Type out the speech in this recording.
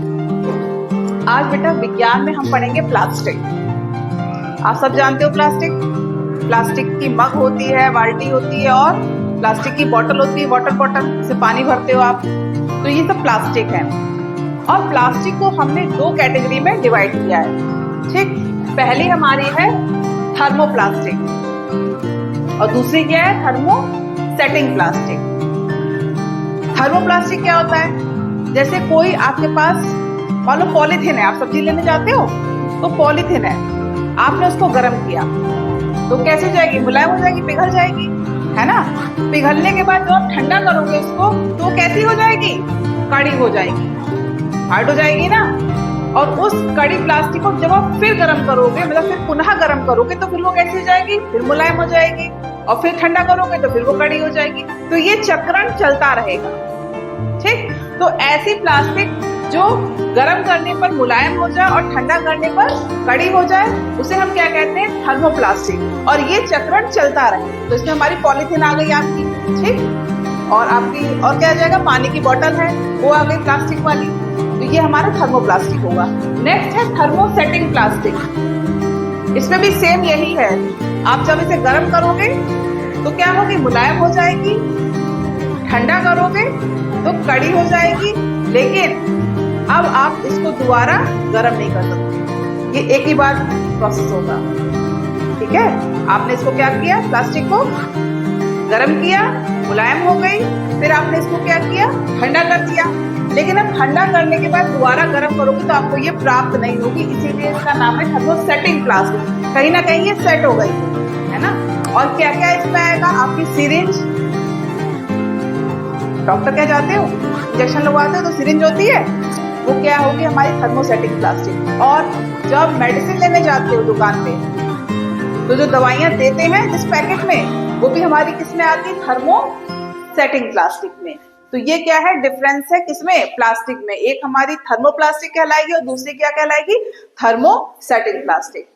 आज बेटा विज्ञान में हम पढ़ेंगे प्लास्टिक। आप सब जानते हो प्लास्टिक की मग होती है, बाल्टी होती है और प्लास्टिक की बोतल होती है, वाटर बॉटल, जिसे पानी भरते हो आप। तो ये सब प्लास्टिक है और प्लास्टिक को हमने दो कैटेगरी में डिवाइड किया है। ठीक, पहली हमारी है थर्मोप्लास्टिक और दूसरी क्या है, थर्मोसेटिंग प्लास्टिक। थर्मोप्लास्टिक क्या होता है? जैसे कोई आपके पास मान लो पॉलीथीन है, आप सब्जी लेने जाते हो तो पॉलीथीन है, आपने उसको गर्म किया तो कैसे हो जाएगी? मुलायम हो जाएगी, पिघल जाएगी, है ना। पिघलने के बाद जब आप ठंडा करोगे उसको तो कैसी हो जाएगी? कड़ी हो जाएगी, हार्ड हो जाएगी ना। और उस कड़ी प्लास्टिक को जब आप फिर गर्म करोगे, मतलब फिर पुनः गर्म करोगे तो फिर वो कैसी हो जाएगी? फिर मुलायम हो जाएगी और फिर ठंडा करोगे तो फिर वो कड़ी हो जाएगी। तो ये चक्रण चलता रहेगा। ठीक, तो ऐसी प्लास्टिक जो गर्म करने पर मुलायम हो जाए और ठंडा करने पर कड़ी हो जाए, उसे हम क्या कहते हैं? थर्मोप्लास्टिक। और ये चक्रण चलता रहे। तो इसमें हमारी पॉलीथीन आ गई आपकी, ठीक, और आपकी और क्या आ जाएगा? पानी की बोतल है, वो आ गई प्लास्टिक वाली। तो ये हमारा थर्मोप्लास्टिक होगा। नेक्स्ट है थर्मोसेटिंग प्लास्टिक। इसमें भी सेम यही है। आप जब इसे गर्म करोगे तो क्या होगी? मुलायम हो जाएगी, ठंडा करोगे तो कड़ी हो जाएगी, लेकिन अब आप इसको दोबारा गर्म नहीं कर सकते। ये एक ही बार प्रोसेस होगा। ठीक है, आपने इसको क्या किया? प्लास्टिक को गर्म किया, मुलायम हो गई, फिर आपने इसको क्या किया? ठंडा कर दिया। लेकिन अब ठंडा करने के बाद दोबारा गर्म करोगे तो आपको ये प्राप्त नहीं होगी, इसीलिए इसका नाम है थर्मोसेटिंग प्लास्टिक। कहीं ना कहीं ये सेट हो गई है ना। और क्या क्या इसमें आएगा? आपकी सिरिंज, डॉक्टर क्या जाते हो, इंजेक्शन लगवाते हो तो सिरिंज होती है, वो क्या होगी? हमारी थर्मोसेटिंग प्लास्टिक। और जब मेडिसिन लेने जाते हो दुकान पे तो जो दवाइयां देते हैं जिस पैकेट में, वो भी हमारी किसमें आती है? थर्मोसेटिंग प्लास्टिक में। तो ये क्या है? डिफरेंस है किसमें? प्लास्टिक में। एक हमारी थर्मोप्लास्टिक कहलाएगी और दूसरी क्या कहलाएगी? Thermosetting plastic.